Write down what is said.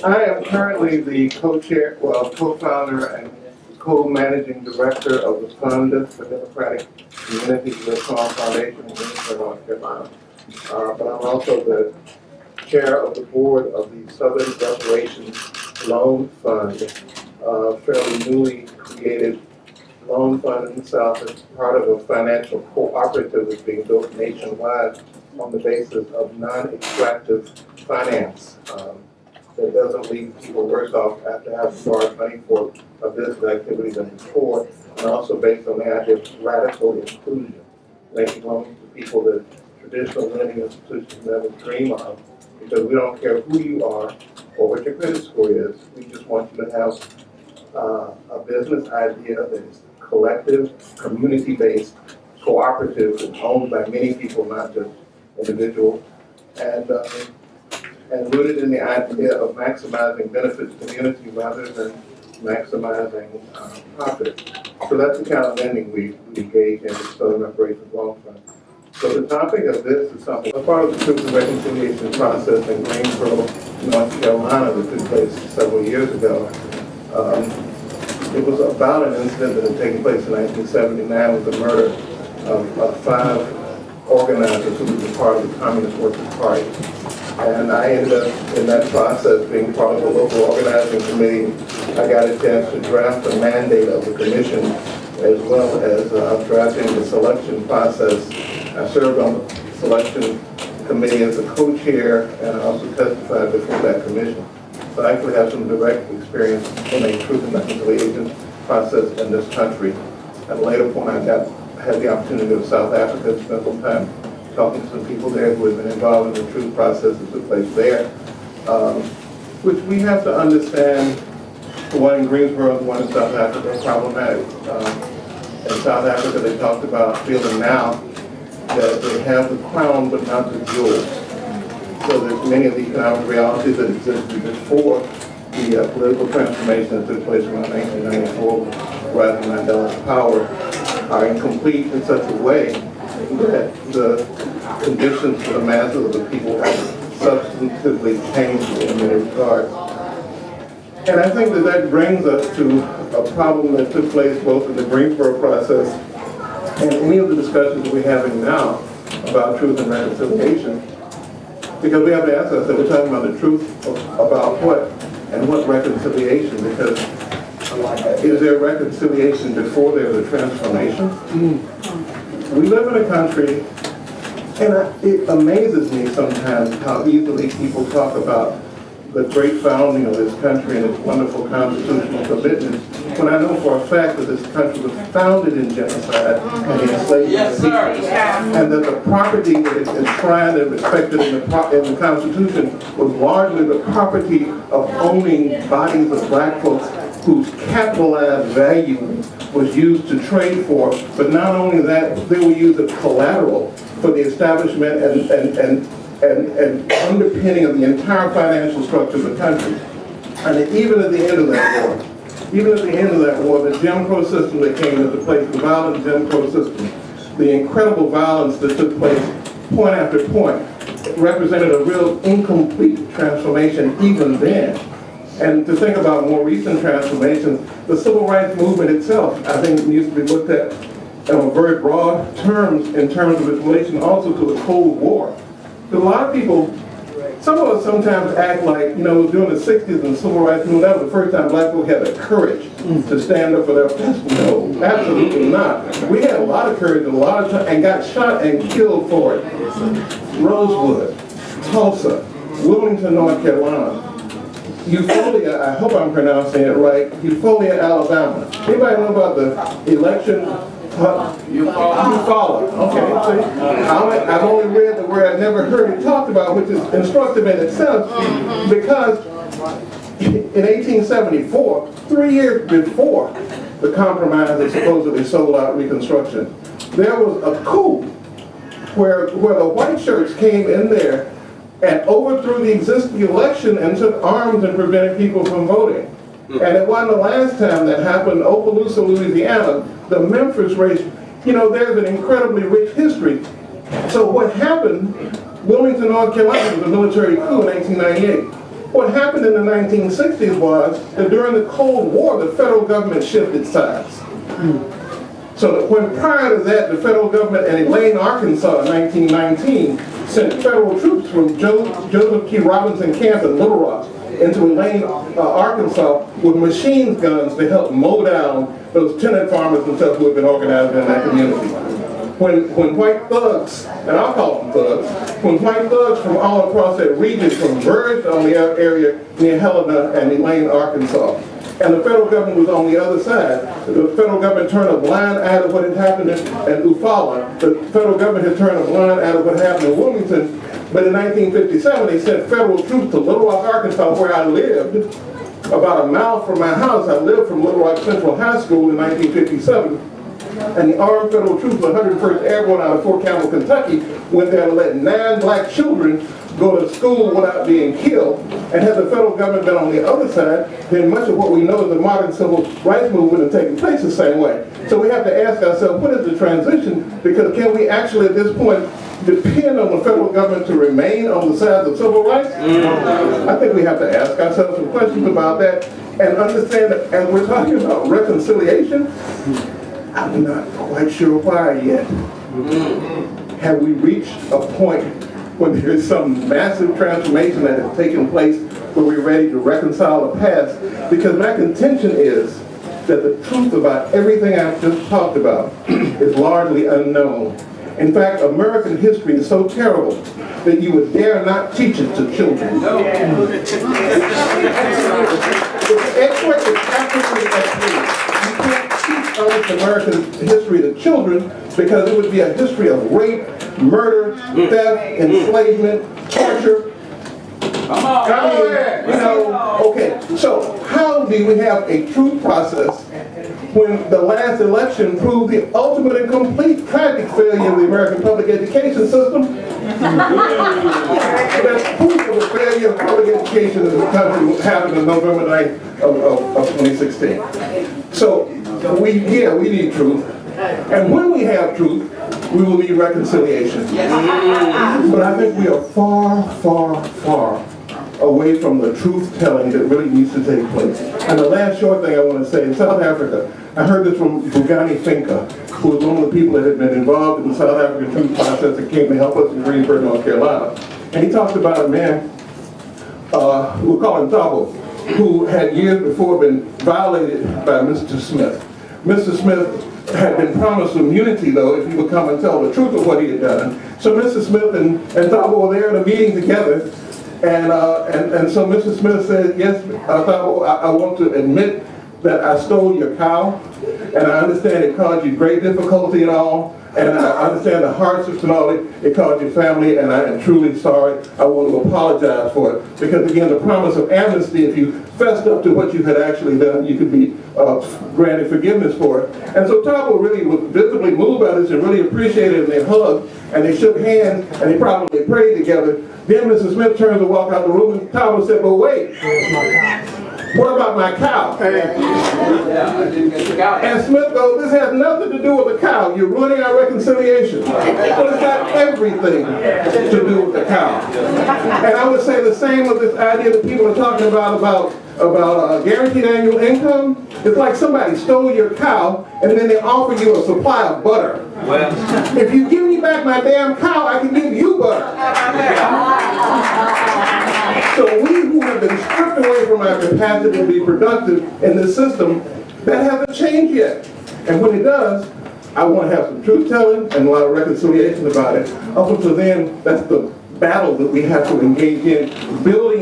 I am currently the co-chair, well, co-founder and co-managing director of the Fund for Democratic Communities Reform Foundation in Greensboro, North Carolina. But I'm also the chair of the board of the Southern Reparations Loan Fund, fairly newly created loan fund in the South as part of a financial cooperative that's being built nationwide on the basis of non-extractive finance. That doesn't leave people worse off after having borrowed money for a business activity than before, and also based on the idea of radical inclusion, making loans to people that traditional lending institutions never dream of, because we don't care who you are or what your credit score is. We just want you to have a business idea that is collective, community-based, cooperative, and owned by many people, not just individuals, and rooted in the idea of maximizing benefits to the community rather than maximizing profit. So that's the kind of lending we engage in the Southern Reparations Loan Fund. So the topic of this is something, as part of the Truth and Reconciliation process in Greensboro, North Carolina, that took place several years ago. It was about an incident that had taken place in 1979 with the murder of 5 organizers who were part of the Communist Workers' Party. And I ended up in that process being part of the local organizing committee. I got a chance to draft the mandate of the commission as well as drafting the selection process. I served on the selection committee as a co-chair, and I also testified before that commission. So I actually have some direct experience in a truth and reconciliation process in this country. At a later point, I had the opportunity to go to South Africa and spend some time talking to some people there who had been involved in the truth process that took place there, which we have to understand. The one in Greensboro, the one in South Africa, are problematic. In South Africa, they talked about feeling now that they have the crown but not the jewels. So there's many of the economic realities that existed before the political transformation that took place around 1994, rising Mandela's power, are incomplete in such a way that the conditions for the masses of the people have substantively changed in many regards. And I think that that brings us to a problem that took place both in the Greensboro process and any of the discussions that we're having now about truth and reconciliation, because we have to ask ourselves, we're talking about the truth about what and what reconciliation, because is there reconciliation before there's a transformation? We live in a country, and it amazes me sometimes how easily people talk about the great founding of this country and its wonderful constitutional commitments, when I know for a fact that this country was founded in genocide and the enslavement of people, and that the property that is enshrined and respected in the Constitution was largely the property of owning bodies of black folks whose capitalized value was used to trade for, but not only that, they were used as collateral for the establishment and underpinning of the entire financial structure of the country. And even at the end of that war, the Jim Crow system that came into place, the violent Jim Crow system, the incredible violence that took place point after point, represented a real incomplete transformation even then. And to think about more recent transformations, the civil rights movement itself, I think, needs to be looked at in very broad terms, in terms of its relation also to the Cold War. Because a lot of people, some of us sometimes act like, during the 60s and the civil rights movement, that was the first time black people had the courage to stand up for their principles. No, absolutely not. We had a lot of courage and got shot and killed for it. Rosewood, Tulsa, Wilmington, North Carolina, Eupholia, I hope I'm pronouncing it right, Eupholia, Alabama. Anybody know about the election? Eufaula. Okay, see? I've only read the word, I've never heard it talked about, which is instructive in itself, because in 1874, 3 years before the compromise that supposedly sold out Reconstruction, there was a coup where the white shirts came in there and overthrew the existing election and took arms and prevented people from voting. And it wasn't the last time that happened. Okaloosa, Louisiana, the Memphis race, there's an incredibly rich history. So what happened, Wilmington, North Carolina was a military coup in 1898. What happened in the 1960s was that during the Cold War, the federal government shifted sides. So that when prior to that, the federal government in Elaine, Arkansas in 1919 sent federal troops from Joseph T. Robinson Camp in Little Rock into Elaine, Arkansas with machine guns to help mow down those tenant farmers and stuff who had been organized in that community. When white thugs, and I'll call them thugs, when white thugs from all across that region converged on the area near Helena and Elaine, Arkansas, and the federal government was on the other side. The federal government turned a blind eye to what had happened in Eufaula. The federal government had turned a blind eye to what happened in Wilmington. But in 1957, they sent federal troops to Little Rock, Arkansas, where I lived, about a mile from my house. I lived from Little Rock Central High School in 1957. And the armed federal troops, the 101st Airborne out of Fort Campbell, Kentucky, went there to let 9 black children go to school without being killed. And had the federal government been on the other side, then much of what we know as the modern civil rights movement had taken place the same way. So we have to ask ourselves, what is the transition? Because can we actually at this point depend on the federal government to remain on the side of civil rights? I think we have to ask ourselves some questions about that and understand that as we're talking about reconciliation, I'm not quite sure why yet. Have we reached a point when there is some massive transformation that has taken place where we're ready to reconcile the past? Because my contention is that the truth about everything I've just talked about is largely unknown. In fact, American history is so terrible that you would dare not teach it to children. It's absolutely excellent. You can't teach honest American history to children because it would be a history of rape, murder, theft, enslavement, torture. Okay, so how do we have a true process when the last election proved the ultimate and complete tragic failure of the American public education system? That's proof of the failure of public education in this country happened on November 9th of 2016. So we need truth. And when we have truth, we will need reconciliation. But I think we are far, far, far away from the truth-telling that really needs to take place. And the last short thing I want to say, in South Africa, I heard this from Bugani Finka, who was one of the people that had been involved in the South African truth process that came to help us in Greensburg, North Carolina. And he talked about a man, we'll call him Thabo, who had years before been violated by Mr. Smith. Mr. Smith had been promised immunity, though, if he would come and tell the truth of what he had done. So Mr. Smith and Thabo were there in a meeting together. And so Mr. Smith said, yes, I want to admit that I stole your cow, and I understand it caused you great difficulty and all, and I understand the hardships and all it caused your family, and I am truly sorry. I want to apologize for it. Because again, the promise of amnesty, if you fessed up to what you had actually done, you could be granted forgiveness for it. And so Thabo really was visibly moved by this and really appreciated it, and they hugged, and they shook hands, and they probably prayed together. Then Mr. Smith turns to walk out the room, and Thabo said, but wait, what about my cow? And Smith goes, this has nothing to do with the cow. You're ruining our reconciliation. But it's got everything to do with the cow. And I would say the same with this idea that people are talking about guaranteed annual income. It's like somebody stole your cow and then they offer you a supply of butter. Well, if you give me back my damn cow, I can give you butter. So we who have been stripped away from our capacity to be productive in this system, that hasn't changed yet. And when it does, I want to have some truth-telling and a lot of reconciliation about it. Up until then, that's the battle that we have to engage in, building